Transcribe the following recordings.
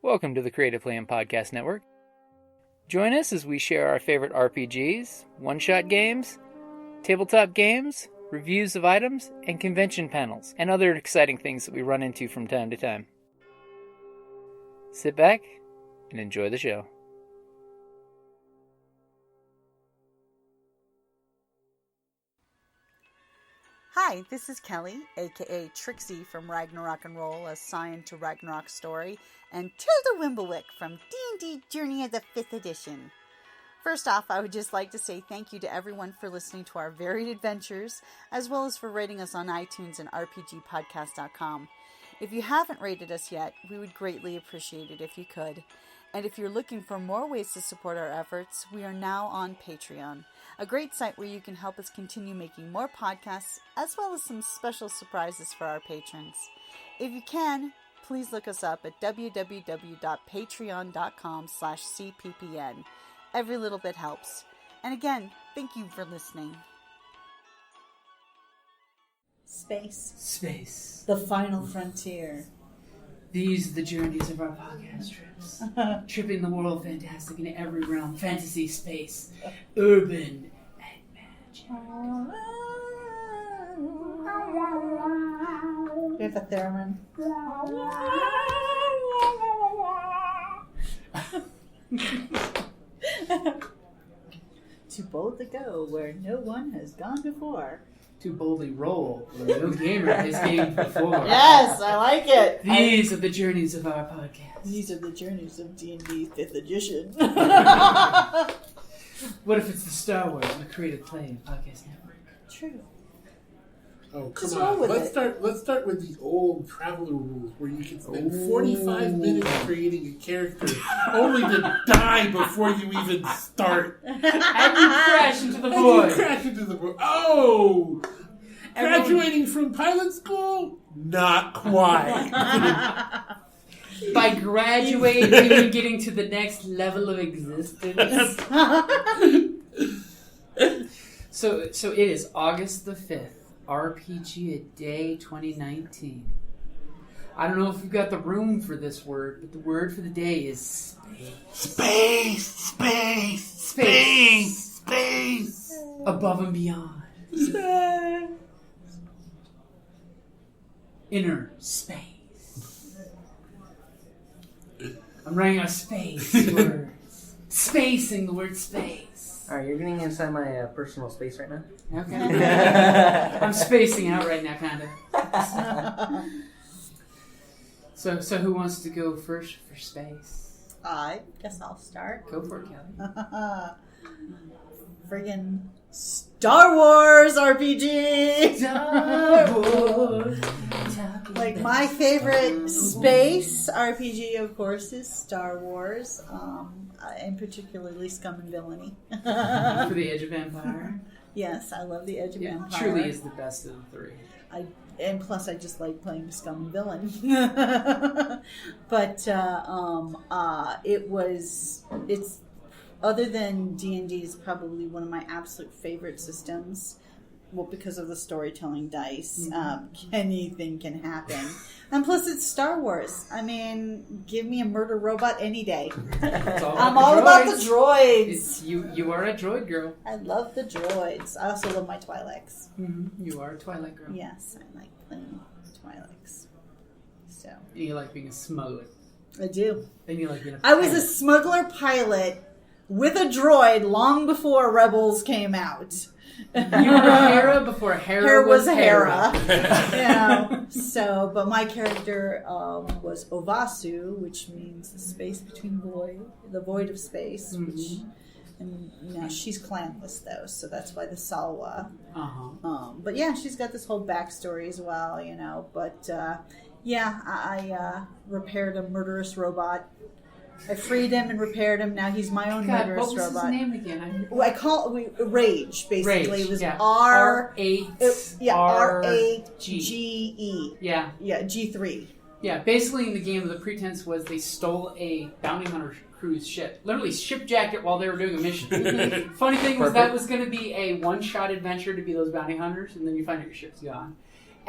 Welcome to the Creative Plan Podcast Network. Join us as we share our favorite RPGs, one-shot games, tabletop games, reviews of items, and convention panels, and other exciting things that we run into from time to time. Sit back and enjoy the show. Hi, this is Kellie, aka Trixie from Ragnarok and Roll, assigned to Ragnarok Story, and Tilda Wimblewick from D&D Journey of the 5th Edition. First off, I would just like to say thank you to everyone for listening to our varied adventures, as well as for rating us on iTunes and RPGpodcast.com. If you haven't rated us yet, we would greatly appreciate it if you could. And if you're looking for more ways to support our efforts, we are now on Patreon, a great site where you can help us continue making more podcasts, as well as some special surprises for our patrons. If you can, please look us up at www.patreon.com/cppn. Every little bit helps. And again, thank you for listening. Space. The final frontier. These are the journeys of our podcast trips. Tripping the world fantastic in every realm. Fantasy, space, urban, and magic. We have a theremin. Too bold to go where no one has gone before. To boldly roll where no gamer has gamed before. Yes, I like it. These are the journeys of our podcast. These are the journeys of D&D 5th Edition. What if it's the Star Wars and the Creative Play Podcast Network? True. Oh, come on. Let's start with the old Traveler rules where you can spend 45 minutes creating a character only to die before you even start. And you crash into the void. Oh! Graduating from pilot school? Not quite. By graduating and getting to the next level of existence. So it is August the 5th. RPGaDay 2019. I don't know if we've got the room for this word, but the word for the day is space. Space. Above and beyond. Space. Inner space. I'm running out of space words. Spacing the word space. Alright, you're getting inside my personal space right now? Okay. I'm spacing out right now, kind of. So who wants to go first for space? I guess I'll start. Go for it, Kelly. Friggin' Star Wars RPG! Star Wars. Like, my favorite space RPG, of course, is Star Wars. And particularly Scum and Villainy. For the Edge of Empire. Yes, I love the Edge of Empire. It truly is the best of the three. And plus, I just like playing Scum and Villain. But it's other than D&D, is probably one of my absolute favorite systems. Well, because of the storytelling dice, anything can happen. And plus, it's Star Wars. I mean, give me a murder robot any day. I'm all about the droids. You are a droid girl. I love the droids. I also love my Twi'leks. Mm-hmm. You are a Twilight girl. Yes, I like playing Twi'leks. So. And you like being a smuggler. I do. And you like being a pilot. I was a smuggler pilot with a droid long before Rebels came out. You were Hera before Hera was Hera. But my character was Ovasu, which means the space between the void of space. And now she's clanless though, so that's why the Salwa. But yeah, she's got this whole backstory as well, But I repaired a murderous robot. I freed him and repaired him. Now he's my own murderous robot. What was his name again? Rage, basically. Rage, it was R-8-R-G-E. R-A-G-E. Yeah, G3. Yeah, basically in the game, the pretense was they stole a bounty hunter cruise ship. Literally shipjacked it while they were doing a mission. Funny thing was that was going to be a one-shot adventure to be those bounty hunters, and then you find out your ship's gone.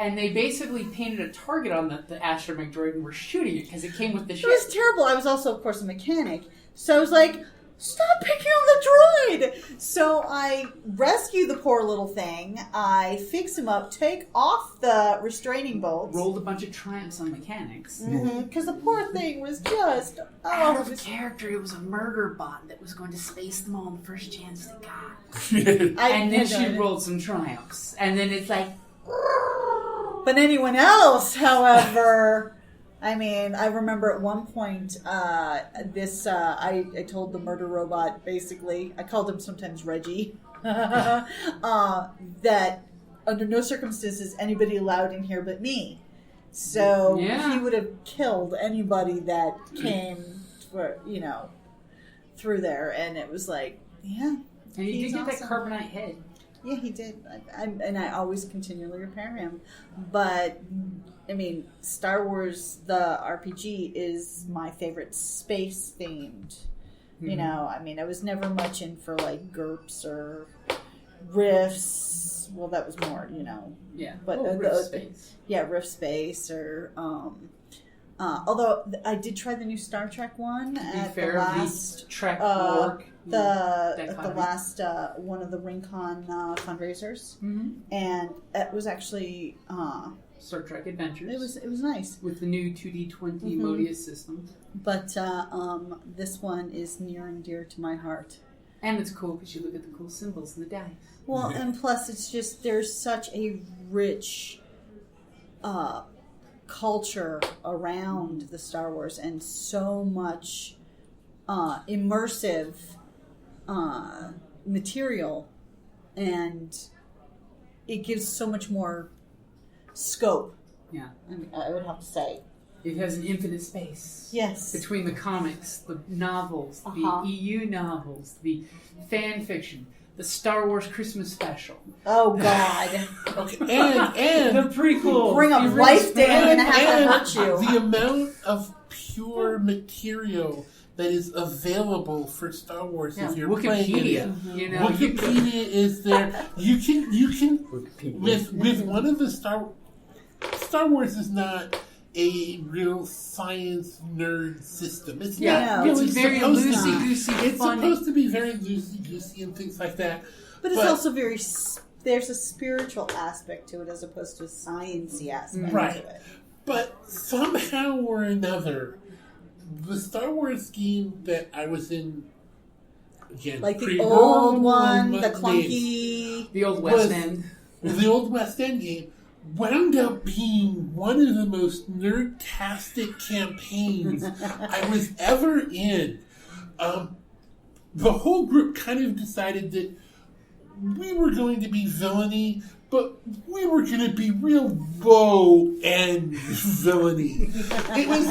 And they basically painted a target on the astromech droid and were shooting it because it came with the ship. It was terrible. I was also, of course, a mechanic. So I was like, stop picking on the droid! So I rescue the poor little thing. I fix him up, take off the restraining bolts. Rolled a bunch of triumphs on mechanics. Because the poor thing was just... Out of character, it was a murder bot that was going to space them all the first chance they got. And then she rolled some triumphs. And then it's like... But anyone else, however... I mean, I remember at one point, I told the murder robot, basically, I called him sometimes Reggie, that under no circumstances anybody allowed in here but me. So he would have killed anybody that came, through there. And it was like, yeah. And he did get that carbonite head. Yeah, he did. And I always continually repair him. But... I mean, Star Wars, the RPG, is my favorite space-themed. You know, I mean, I was never much in for, like, GURPS or Rifts. Well, that was more, Yeah, but Rift Space. Yeah, Rift Space or... although, I did try the new Star Trek one at the last... Trek Borg. At the last one of the RingCon fundraisers. Mm-hmm. And it was actually... Star Trek Adventures. It was nice with the new 2D20 Modius system. But this one is near and dear to my heart. And it's cool because you look at the cool symbols in the dice. Well, and plus it's just there's such a rich culture around the Star Wars and so much immersive material, and it gives so much more scope. Yeah. I mean, I would have to say. It has an infinite space. Yes. Between the comics, the novels, the EU novels, the fan fiction, the Star Wars Christmas special. Oh, God. Okay. And the prequel. Bring up Life Day and have to hurt you. The amount of pure material that is available for Star Wars if you're playing it. Wikipedia is there. You can with one of the Star Wars is not a real science nerd system. It's not really it's very loosey-goosey. It's supposed to be very loosey-goosey and things like that. But it's also there's a spiritual aspect to it as opposed to a sciencey aspect to it. But somehow or another, the Star Wars game that I was in, again, like the old one, the clunky, the old West End, the old West End game, wound up being one of the most nerd-tastic campaigns I was ever in. The whole group kind of decided that we were going to be villainy, but we were going to be real low-end villainy. It was,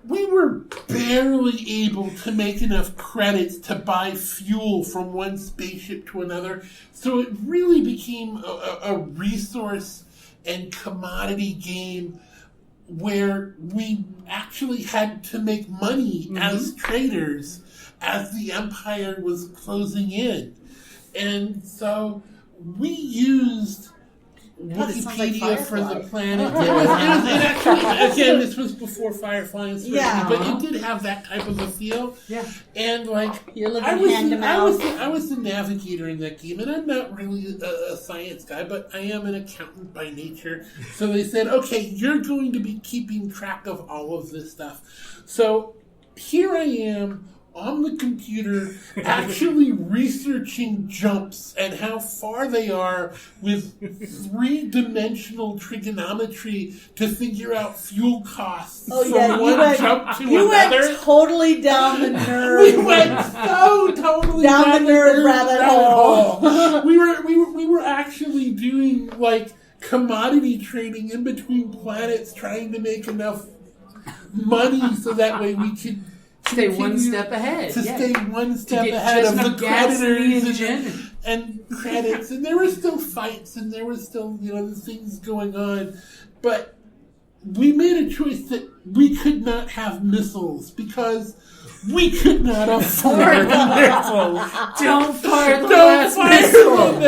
we were barely able to make enough credits to buy fuel from one spaceship to another, so it really became a resource and commodity game where we actually had to make money as traders as the Empire was closing in. And so we used Wikipedia for the planet. It actually, again, this was before Firefly and Spacey, but it did have that type of a feel. Yeah. I And was the navigator in that game, and I'm not really a science guy, but I am an accountant by nature. So they said, okay, you're going to be keeping track of all of this stuff. So here I am on the computer actually researching jumps and how far they are with three-dimensional trigonometry to figure out fuel costs from one jump to another. You went totally down the nerd. We went so totally down the nerd rabbit hole. We were actually doing like commodity trading in between planets, trying to make enough money so that way we could stay one step ahead. Stay one step ahead of the creditors and credits. And there were still fights and there was still, the things going on. But we made a choice that we could not have missiles because we could not afford missiles. Don't fire the last missile.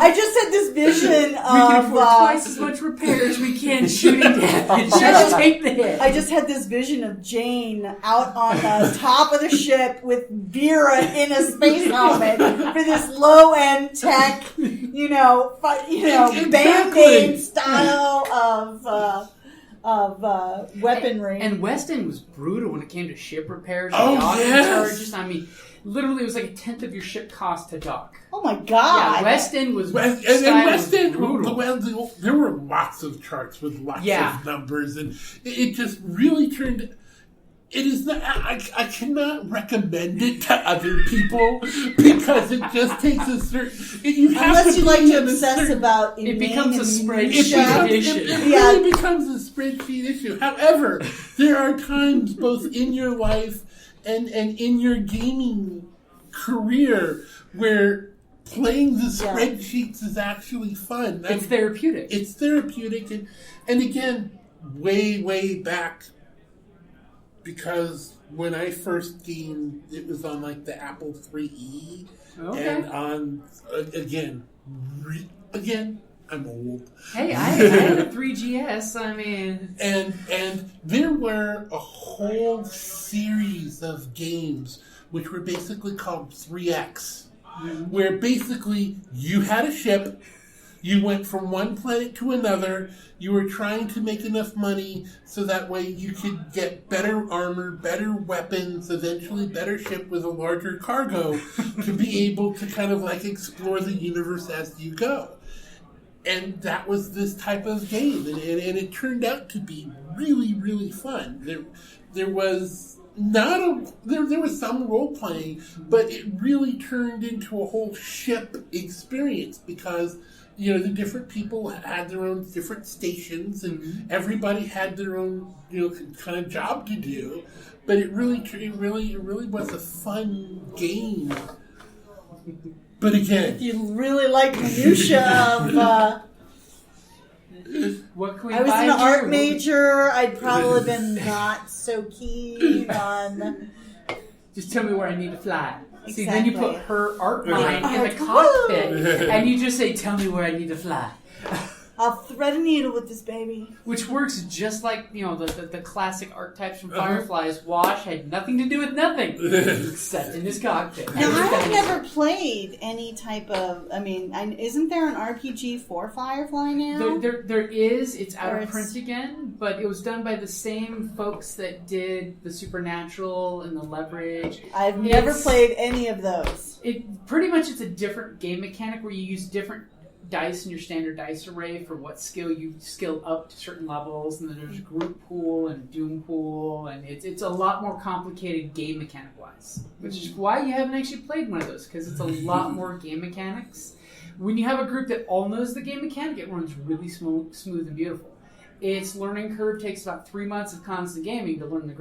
I just had this vision We can of afford twice as much repairs we can shooting damage. Just take the hit. I just had this vision of Jane out on the top of the ship with Vera in a space helmet for this low-end tech, Band-Aid style of weaponry. And West End was brutal when it came to ship repairs and Oh, docking yes. charges. I mean, literally, it was like a tenth of your ship cost to dock. Oh my God! Yeah, West End was West End, brutal. there were lots of charts with lots of numbers, and it just really turned. It is not. I cannot recommend it to other people because it just takes a certain. Unless you like to obsess about it becomes a spreadsheet issue. It really becomes a spreadsheet issue. However, there are times both in your life and in your gaming career where playing the spreadsheets is actually fun. It's therapeutic. It's therapeutic, and again, way back. Because when I first gamed, it was on like the Apple IIIe, and on again, I'm old. Hey, I had a 3GS. I mean, and there were a whole series of games which were basically called 3X, where basically you had a ship. You went from one planet to another. You were trying to make enough money so that way you could get better armor, better weapons, eventually better ship with a larger cargo to be able to kind of like explore the universe as you go. And that was this type of game. And it turned out to be really, really fun. There was there was some role playing, but it really turned into a whole ship experience because the different people had their own different stations, and everybody had their own, kind of job to do. But it really was a fun game. But again, if you really like minutia of. what can we I was buy an art you? major. I'd probably been not so keen on. Just tell me where I need to fly. See, Exactly. then you put her art line in the cockpit, and you just say, tell me where I need to fly. I'll thread a needle with this baby. Which works just like, the classic archetypes from Fireflies. Wash had nothing to do with nothing, except in his cockpit. Now, I've never played any type of, isn't there an RPG for Firefly now? There is. It's out of print again, but it was done by the same folks that did the Supernatural and the Leverage. I've never played any of those. Pretty much it's a different game mechanic where you use different dice in your standard dice array for what skill you skill up to certain levels, and then there's group pool and doom pool, and it's a lot more complicated game mechanic wise, which is why you haven't actually played one of those, because it's a lot more game mechanics. When you have a group that all knows the game mechanic, it runs really smooth and beautiful. Its learning curve takes about 3 months of constant gaming to learn the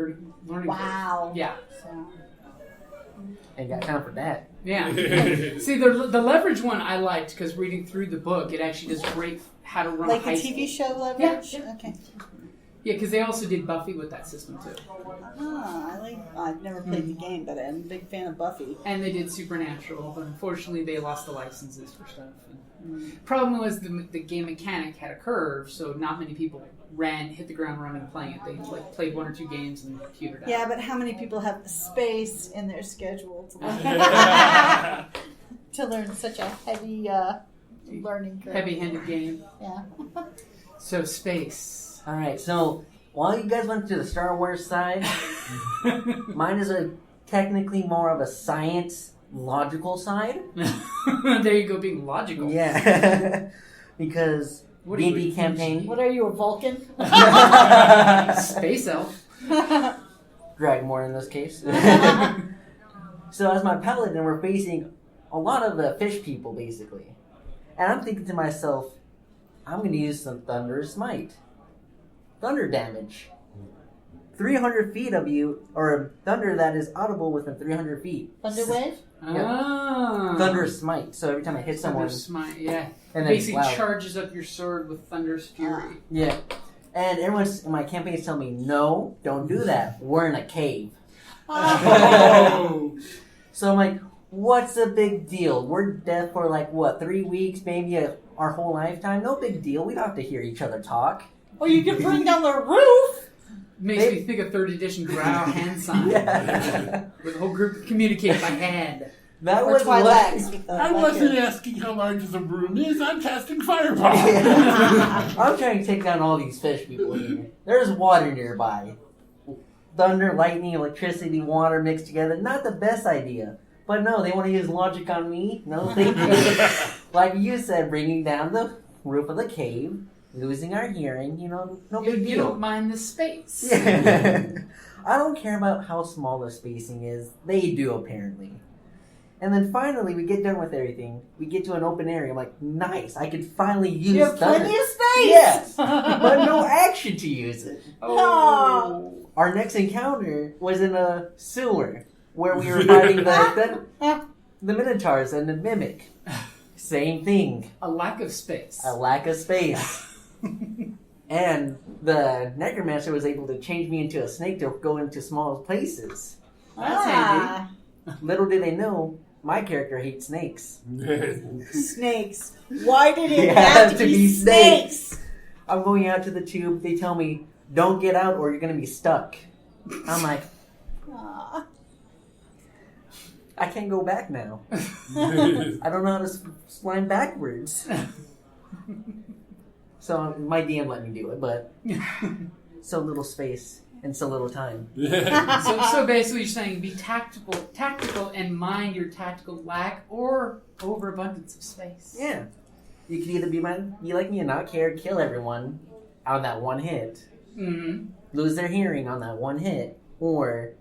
learning curve. Wow. Yeah. Ain't got time for that. Yeah. See, the Leverage one I liked because reading through the book, it actually does great how to run like a high the TV show Leverage? Yeah. Okay. Yeah, because they also did Buffy with that system too. I've never played the game, but I'm a big fan of Buffy. And they did Supernatural, but unfortunately they lost the licenses for stuff. Problem was the game mechanic had a curve, so not many people hit the ground running playing it. They played 1 or 2 games and petered out. Yeah, but how many people have space in their schedule to learn such a heavy learning curve? Heavy-handed game. Yeah. So space. All right, so while you guys went to the Star Wars side, mine is technically more of a science logical side. There you go, being logical. Yeah. Because D&D campaign. What are you, a Vulcan? Space elf. Dragonborn in this case. So as my paladin, we're facing a lot of fish people, basically. And I'm thinking to myself, I'm going to use some Thunder Smite. Thunder damage. 300 feet of you, or thunder that is audible within 300 feet. Thunder Wave? Ah. Thunder Smite. So every time I hit someone... Thunder Smite, yeah. And basically then, charges up your sword with Thunder's Fury. Yeah. And everyone in my campaign is telling me, no, don't do that. We're in a cave. Oh. So I'm like, what's the big deal? We're dead for 3 weeks, maybe our whole lifetime? No big deal. We don't have to hear each other talk. Or you can bring down the roof. Makes me think of 3rd edition Drow hand sign. Yeah. Where the whole group communicate by hand. That Or was Twi'leks. I wasn't asking how large the room is. I'm casting fireball. I'm trying to take down all these fish people here. There's water nearby. Thunder, lightning, electricity, water mixed together. Not the best idea. But no, they want to use logic on me. No, thank you. Like you said, bringing down the roof of the cave, losing our hearing, no big deal. You don't mind the space. Yeah. I don't care about how small the spacing is. They do, apparently. And then finally, we get done with everything. We get to an open area. I'm like, nice. I could finally use You have thunder. plenty of space. Yes, but no action to use it. Oh. Our next encounter was in a sewer where we were fighting the Minotaurs and the Mimic. Same thing. A lack of space. A lack of space. And the Necromancer was able to change me into a snake to go into small places. That's handy. Little did they know, my character hates snakes. Snakes. Why did it They have to be snakes? I'm going out to the tube. They tell me, don't get out or you're going to be stuck. I'm like, Aw. I can't go back now. I don't know how to slime backwards. So my DM let me do it, but so little space and so little time. So basically you're saying be tactical and mind your tactical lack or overabundance of space. Yeah. You could either be like me and not care, kill everyone on that one hit, Mm-hmm. lose their hearing on that one hit, or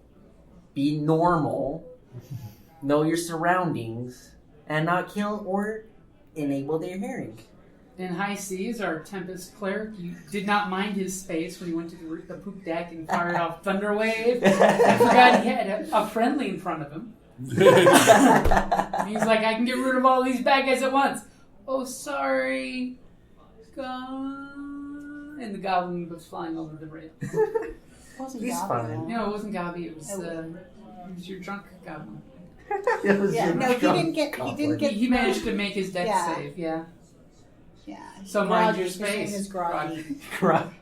be normal, know your surroundings, and not kill or enable their hearing. In High Seas, our Tempest cleric, you did not mind his space when he went to the poop deck and fired off Thunder Wave. I forgot he had a friendly in front of him. He's like, I can get rid of all these bad guys at once. Oh, sorry. And the goblin was flying over the rail. He's fine. No, it wasn't Gabi. It was your drunk goblin. He managed to make his deck save. Yeah. Yeah. So mind your His name space. is Groggy.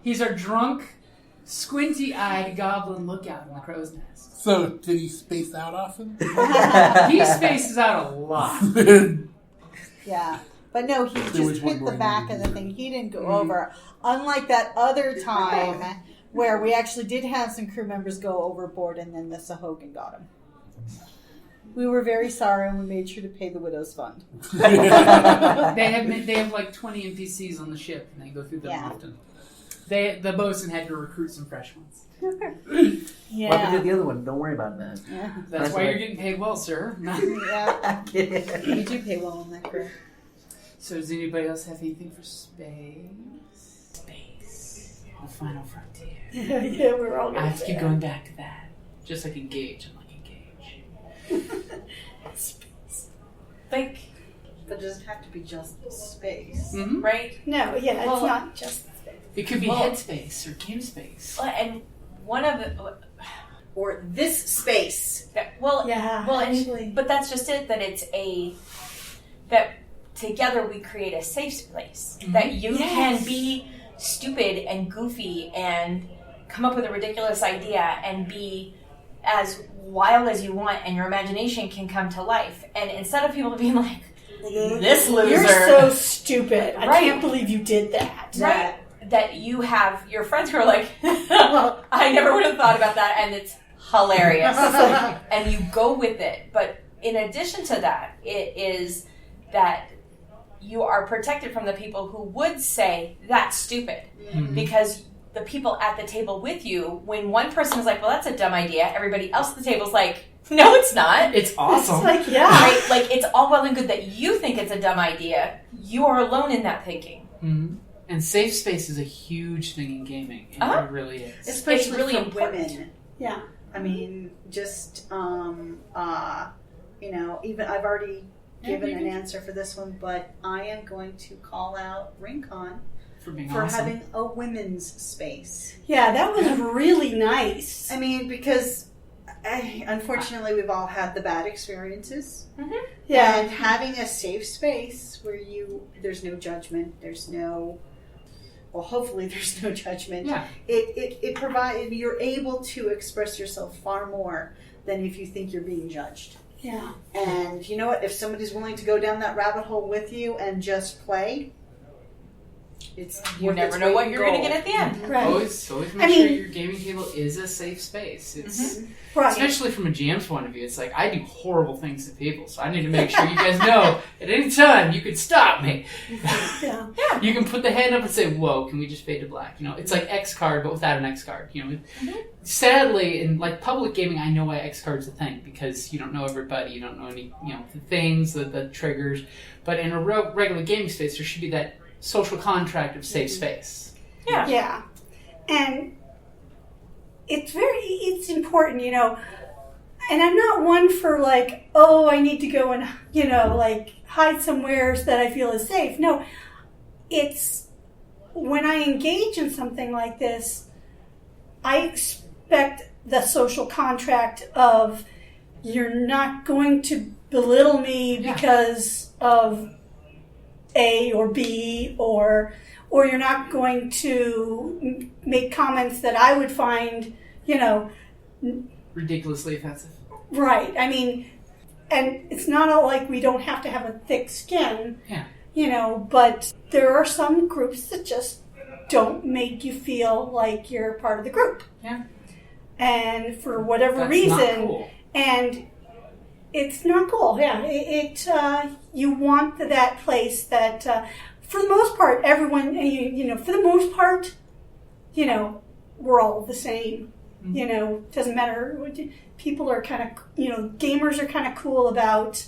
He's our drunk, squinty-eyed goblin lookout in the crow's nest. So, did he space out often? He spaces out a lot. Yeah. But no, he just hit the back of the thing. He didn't go over. Unlike that other time where we actually did have some crew members go overboard and then the Sahogan got him. We were very sorry and we made sure to pay the widow's fund. They have like 20 NPCs on the ship and they go through them often. The bosun had to recruit some fresh ones. Yeah. Welcome to the other one. Don't worry about that. Yeah. That's why you're getting paid well, sir. Yeah. We do pay well on that crew. So does anybody else have anything for space? Space. The final frontier. Yeah, we're all I have to keep going back to that. Just like Engage. I'm like Engage. Space. Like, But it doesn't have to be just space. Mm-hmm. right? No, yeah, Well, it's not just space. It could be Well- headspace or game space. And one of the Or this space. well, Yeah, well, actually. but that's just it. That it's that together we create a safe place. Mm-hmm. That you Yes. can be stupid and goofy and come up with a ridiculous idea and be as wild as you want, and your imagination can come to life. And instead of people being like, "This loser," You're so stupid. I Right. can't believe you did that. right? That you have your friends who are like, I never would have thought about that, and it's hilarious. And you go with it. But in addition to that, it is that you are protected from the people who would say, that's stupid. Mm-hmm. Because the people at the table with you, when one person is like, well, that's a dumb idea, everybody else at the table is like, no, it's not. It's awesome. It's like, yeah. Right? Like, it's all well and good that you think it's a dumb idea. You are alone in that thinking. Mm-hmm. And safe space is a huge thing in gaming. It really is. Especially really for important. women. Yeah. I mean, just, even I've already given an answer for this one, but I am going to call out Rincon for being for awesome. having a women's space. Yeah, that was really nice. I mean, because unfortunately we've all had the bad experiences. Mm-hmm. Yeah. And having a safe space where there's no judgment, hopefully there's no judgment. Yeah. It provides, you're able to express yourself far more than if you think you're being judged. Yeah. And you know what? If somebody's willing to go down that rabbit hole with you and just play, you never know what you're going to get at the end. Right. Always make sure your gaming table is a safe space. It's Right. especially from a GM's point of view. It's like, I do horrible things to people, so I need to make sure you guys know at any time you could stop me. Yeah. You can put the hand up and say, "Whoa, can we just fade to black?" You know, it's like X card, but without an X card. You know, sadly, in like public gaming, I know why X card's a thing because you don't know everybody, you don't know any, the things, the triggers. But in a regular gaming space, there should be that social contract of safe space. Yeah. Yeah. And it's important, and I'm not one for like, oh, I need to go and, like hide somewhere that I feel is safe. No, it's when I engage in something like this, I expect the social contract of you're not going to belittle me because of A or B or you're not going to make comments that I would find, Ridiculously offensive. right. I mean, and it's not all like we don't have to have a thick skin, but there are some groups that just don't make you feel like you're part of the group. Yeah. And for whatever That's reason, not cool. and it's not cool. Yeah, you want that place that, for the most part, everyone, for the most part, we're all the same. Doesn't matter. People are kind of, gamers are kind of cool about,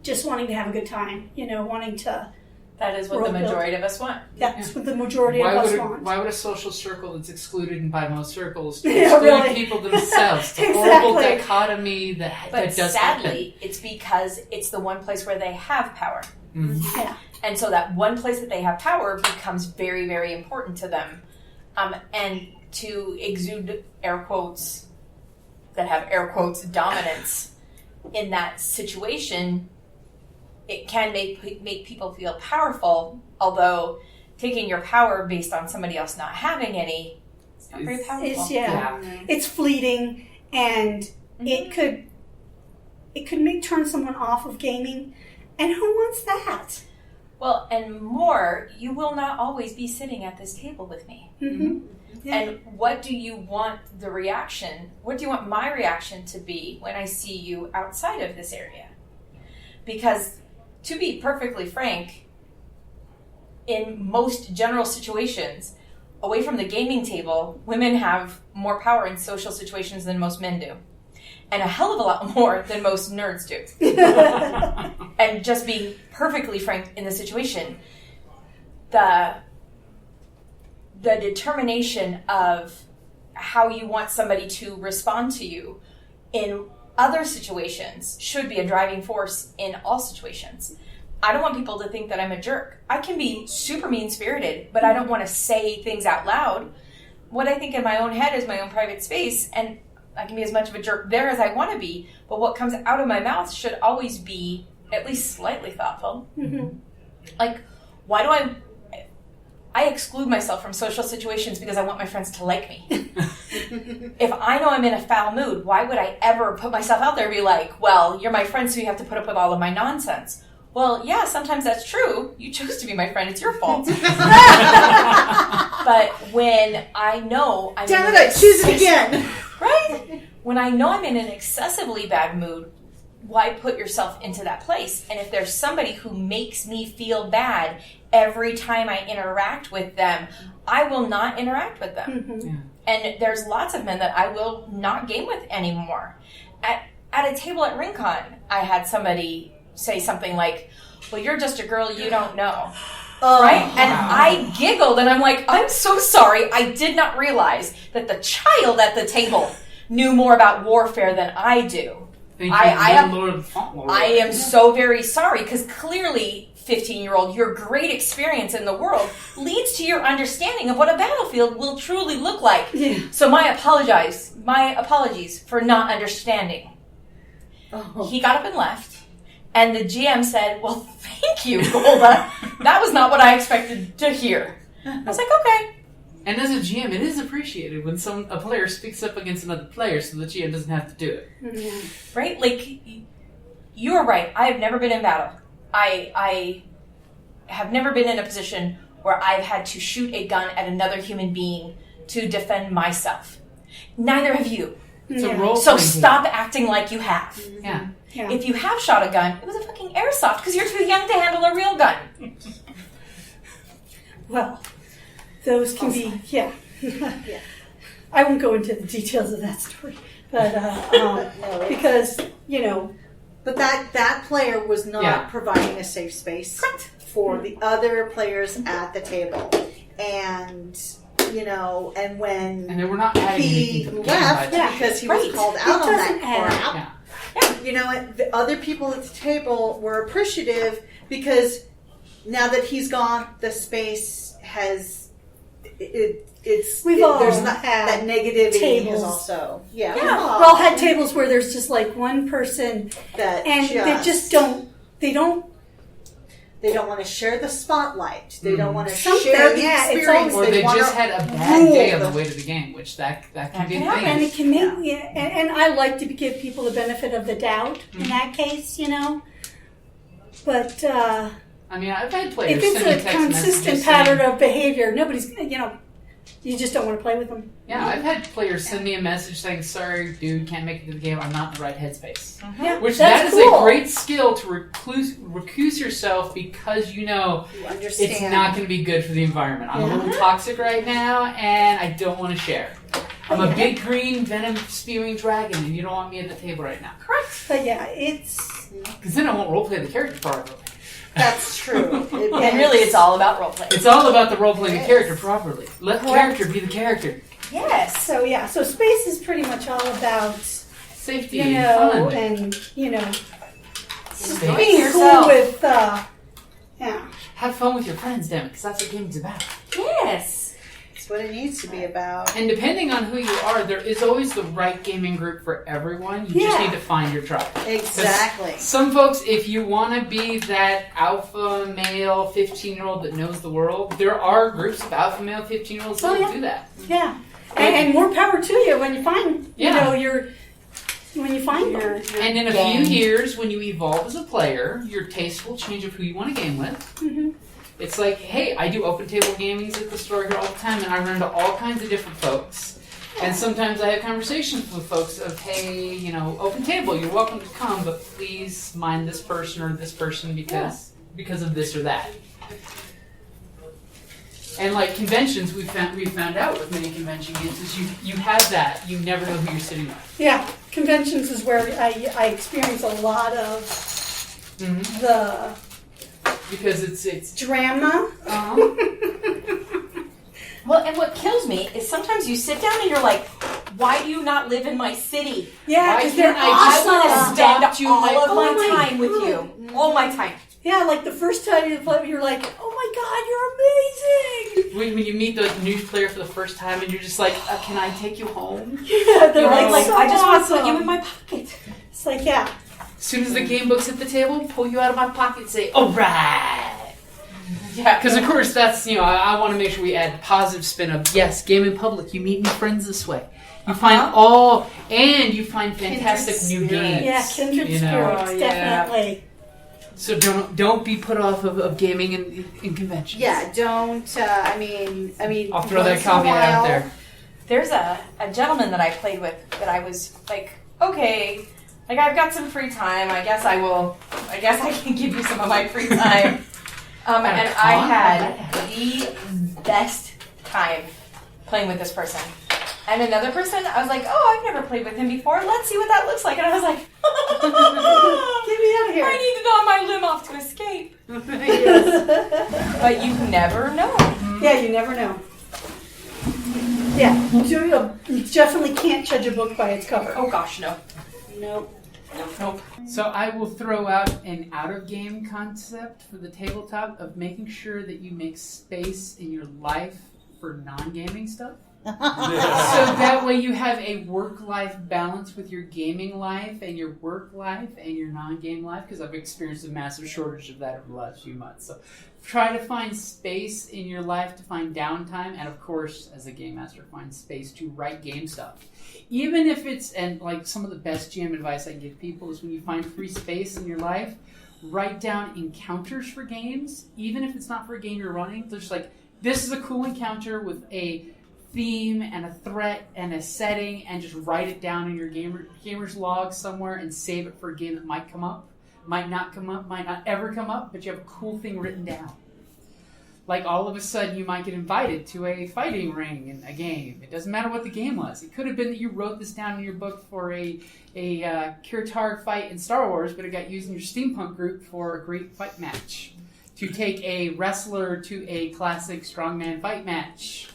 just wanting to have a good time. Wanting to. That is what the majority of us want. That's what the majority of us want. Why would a social circle that's excluded by most circles Yeah, exclude really. people themselves? The Exactly. horrible dichotomy that But does sadly, it's because it's the one place where they have power. happen. Yeah. And so that one place that they have power becomes very, very important to them. And to exude air quotes that have air quotes dominance in that situation, it can make people feel powerful, although taking your power based on somebody else not having any, it's not very powerful. It's fleeting, and it could turn someone off of gaming, and who wants that? Well, and more, you will not always be sitting at this table with me. Mm-hmm. Yeah. And what do you want what do you want my reaction to be when I see you outside of this area? Because, to be perfectly frank, in most general situations, away from the gaming table, women have more power in social situations than most men do. And a hell of a lot more than most nerds do. And just being perfectly frank in the situation, the determination of how you want somebody to respond to you in other situations should be a driving force in all situations. I don't want people to think that I'm a jerk. I can be super mean-spirited, but I don't want to say things out loud. What I think in my own head is my own private space, and I can be as much of a jerk there as I want to be, but what comes out of my mouth should always be at least slightly thoughtful. Mm-hmm. Like, why do I exclude myself from social situations because I want my friends to like me. If I know I'm in a foul mood, why would I ever put myself out there and be like, well, you're my friend, so you have to put up with all of my nonsense? Well, yeah, sometimes that's true. You chose to be my friend. It's your fault. But when I know I'm Damn it, I choose it again. Right? When I know I'm in an excessively bad mood, why put yourself into that place? And if there's somebody who makes me feel bad every time I interact with them, I will not interact with them. Mm-hmm. Yeah. And there's lots of men that I will not game with anymore. At a table at RingCon, I had somebody say something like, well, you're just a girl you don't know. Right? And I giggled and I'm like, I'm so sorry. I did not realize that the child at the table knew more about warfare than I do. Thank you, Lord. I am so very sorry because clearly 15-year-old, your great experience in the world leads to your understanding of what a battlefield will truly look like. Yeah. So my apologies for not understanding. Oh. He got up and left, and the GM said, well, thank you, Golda. That was not what I expected to hear. I was like, okay. And as a GM, it is appreciated when a player speaks up against another player so the GM doesn't have to do it. Mm-hmm. Right? Like, you are right. I have never been in battle. I have never been in a position where I've had to shoot a gun at another human being to defend myself. Neither have you. It's a role So playing stop acting like you have. game. Yeah. Yeah. If you have shot a gun, it was a fucking airsoft because you're too young to handle a real gun. Well, those can be, yeah. I won't go into the details of that story, but because, you know. But that player was not providing a safe space for the other players at the table. And, you know, and when And they were not adding he anything to the game. left by- because he was called out on that crap, Yeah. you know, the other people at the table were appreciative because now that he's gone, the space has We've all there's not had that negativity tables. is also We've all had tables where there's just like one person that and they just don't they don't want to share the spotlight. They don't want to Something, share the yeah, it's experience. Or they wanna just had a bad rule day on the them. way to the game, which that can be a happen. and thing. it can make and I like to give people the benefit of the doubt in that case, you know. But I mean, I've had players if it's send me a text consistent messages pattern saying, of behavior, nobody's, you know, you just don't want to play with them. yeah, I've had players send me a message saying, sorry, dude, can't make it to the game. I'm not in the right headspace. Yeah, Which that's that is cool. a great skill to recuse yourself because you know You understand. it's not going to be good for the environment. I'm a little toxic right now, and I don't want to share. I'm a big green venom spewing dragon, and you don't want me at the table right now. Correct. But yeah, it's Because then I won't roleplay the character properly. That's true. And really, it's all about roleplay. It's all about the roleplaying the Yes. character properly. Let character be the character. Yes. so yeah. So space is pretty much all about Safety you and know fun. and you know Enjoy being yourself. cool with yeah. Have fun with your friends, damn it, because that's what game's about. Yes. It's what it needs to be about. And depending on who you are, there is always the right gaming group for everyone. You just Yeah. need to find your tribe. Exactly. Some folks, if you want to be that alpha male 15-year-old that knows the world, there are groups of alpha male 15-year-olds that will do that. Yeah, and more power to you when you find you Yeah. know when you find your And in a few years, when you evolve as a player, your taste will change of who you want to game with. Mhm. It's like, hey, I do open table gamings at the store here all the time, and I run into all kinds of different folks. And sometimes I have conversations with folks of, hey, you know, open table, you're welcome to come, but please mind this person or this person because of this or that. And like conventions, we found out with many convention games is you have that. You never know who you're sitting with. yeah conventions is where I experience a lot of the Because it's drama. Well, and what kills me is sometimes you sit down and you're like, why do you not live in my city? Yeah, Why because they're can't I just I want to awesome. spend adopt you all like, of oh my my time with you. All my time. Yeah, like the first time you play, you're like, oh my god, you're amazing. when you meet the new player for the first time and you're just like, can I take you home? Yeah, they're You're like, like, so I just want to awesome. put you in my pocket. It's like, yeah. As soon as the game book's at the table, pull you out of my pocket and say, all right. Yeah. Because of course that's, you know, I want to make sure we add positive spin of, yes, game in public, you meet new friends this way. You find you find fantastic Kindred new games. Yeah, kindred you know? spirits, definitely. So don't be put off of gaming in conventions. Yeah, don't. I mean. I'll throw that once in a caveat out while- there. There's a gentleman that I played with that I was like, okay, like I've got some free time. I guess I can give you some of my free time. And I had the best time playing with this person. And another person, I was like, oh, I've never played with him before. Let's see what that looks like. And I was like, Get me out of here. I need to go on my limb off to escape. But you never know. Yeah, you never know. Yeah, you definitely can't judge a book by its cover. Oh gosh, no. Nope. Nope. So I will throw out an out-of-game concept for the tabletop of making sure that you make space in your life for non-gaming stuff. So that way you have a work-life balance with your gaming life and your work life and your non-game life, because I've experienced a massive shortage of that over the last few months. So try to find space in your life to find downtime, and of course, as a game master, find space to write game stuff. Even if it's, and like some of the best GM advice I give people is when you find free space in your life, write down encounters for games, even if it's not for a game you're running. There's like, this is a cool encounter with a theme and a threat and a setting, and just write it down in your gamer's log somewhere and save it for a game that might come up, might not come up, might not ever come up, but you have a cool thing written down. Like all of a sudden you might get invited to a fighting ring in a game. It doesn't matter what the game was. It could have been that you wrote this down in your book for a Kirtar fight in Star Wars, but it got used in your steampunk group for a great fight match. To take a wrestler to a classic strongman fight match.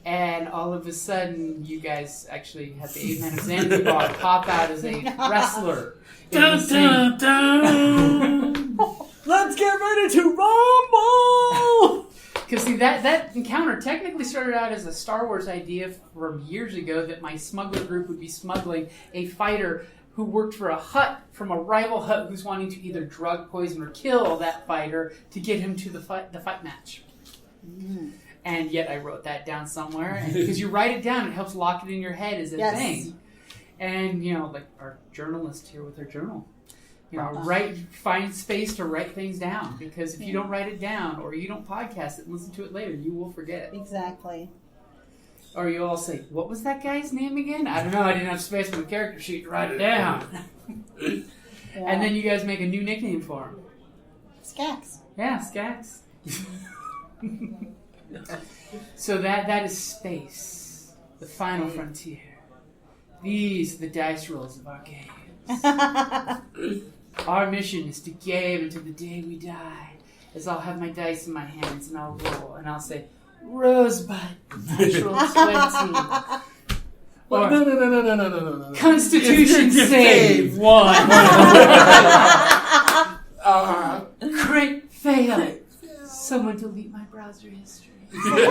And all of a sudden, you guys actually had the 8-man of Zanzibar pop out as a wrestler. Dun, dun, dun. Let's get ready to rumble! Because see, that encounter technically started out as a Star Wars idea from years ago that my smuggler group would be smuggling a fighter who worked for a hut from a rival hut who's wanting to either drug, poison, or kill that fighter to get him to the fight match. Mm. And yet I wrote that down somewhere. And because you write it down, it helps lock it in your head as a thing. And, you know, like our journalist here with her journal. You know, find space to write things down. Because if you don't write it down, or you don't podcast it and listen to it later, you will forget it. Exactly. Or you all say, what was that guy's name again? I don't know, I didn't have space on the character sheet to write it down. And then you guys make a new nickname for him. Skax. Yeah, Skax. So that is space, the final frontier. These are the dice rolls of our games. Our mission is to game until the day we die, as I'll have my dice in my hands and I'll roll and I'll say, Rosebud, natural 20. Or, No. Constitution save 1. Crit fail. Someone delete my browser history. No.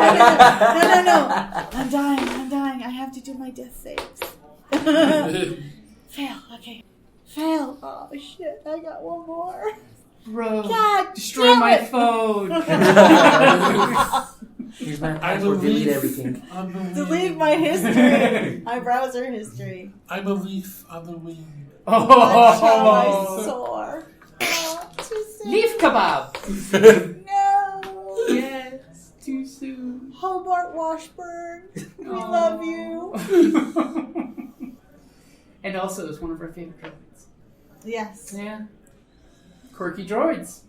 I'm dying. I have to do my death saves. Fail. Okay. Fail. Oh, shit. I got one more. Bro, God, destroy my phone. Here's my password. Delete everything. Delete my history. My browser history. I'm a leaf on the wing. That's how I soar. Oh, too soon. Leaf kebab. No. Yes, too soon. Hobart Washburn. We love you. And also, it's one of our favorite droids. Yes. Yeah. Quirky droids.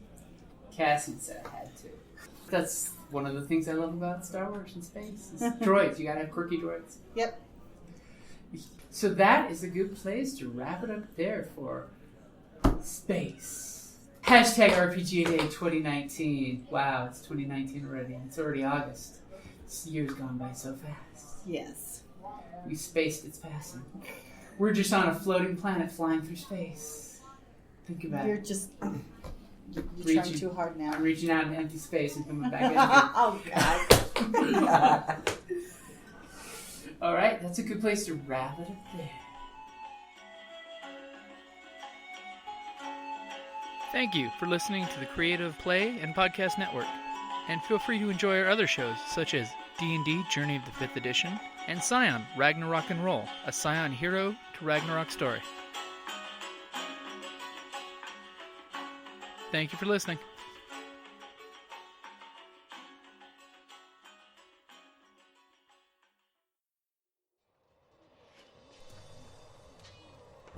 Cassie said I had to. That's one of the things I love about Star Wars and space. Is droids. You gotta have quirky droids. Yep. So that is a good place to wrap it up there for space. Hashtag RPGaDay2019. Wow, it's 2019 already. It's already August. This year's gone by so fast. Yes. We spaced its passing. We're just on a floating planet flying through space. Think about You're it. just... You're Reaching- trying too hard now. I'm reaching out in empty space and coming back in. Oh, God. All right, that's a good place to wrap it up there. Thank you for listening to the Creative Play and Podcast Network. And feel free to enjoy our other shows, such as D&D Journey of the 5th Edition and Scion Ragnarok and Roll, a Scion hero to Ragnarok story. Thank you for listening.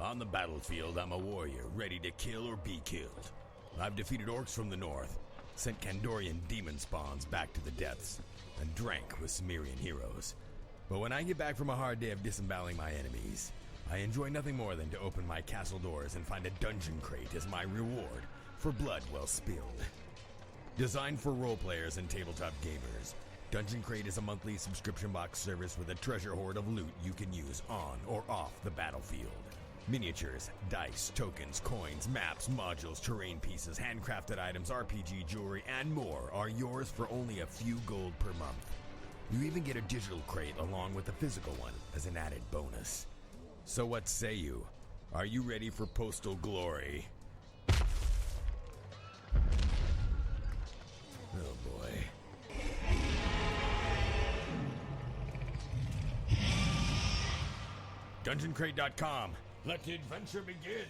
On the battlefield, I'm a warrior, ready to kill or be killed. I've defeated orcs from the north, sent Kandorian demon spawns back to the depths, and drank with Cimmerian heroes. But when I get back from a hard day of disemboweling my enemies, I enjoy nothing more than to open my castle doors and find a dungeon crate as my reward for blood well spilled. Designed for role players and tabletop gamers, Dungeon Crate is a monthly subscription box service with a treasure hoard of loot you can use on or off the battlefield. Miniatures, dice, tokens, coins, maps, modules, terrain pieces, handcrafted items, RPG jewelry, and more are yours for only a few gold per month. You even get a digital crate along with a physical one as an added bonus. So what say you? Are you ready for postal glory? Oh boy. DungeonCrate.com. Let the adventure begin.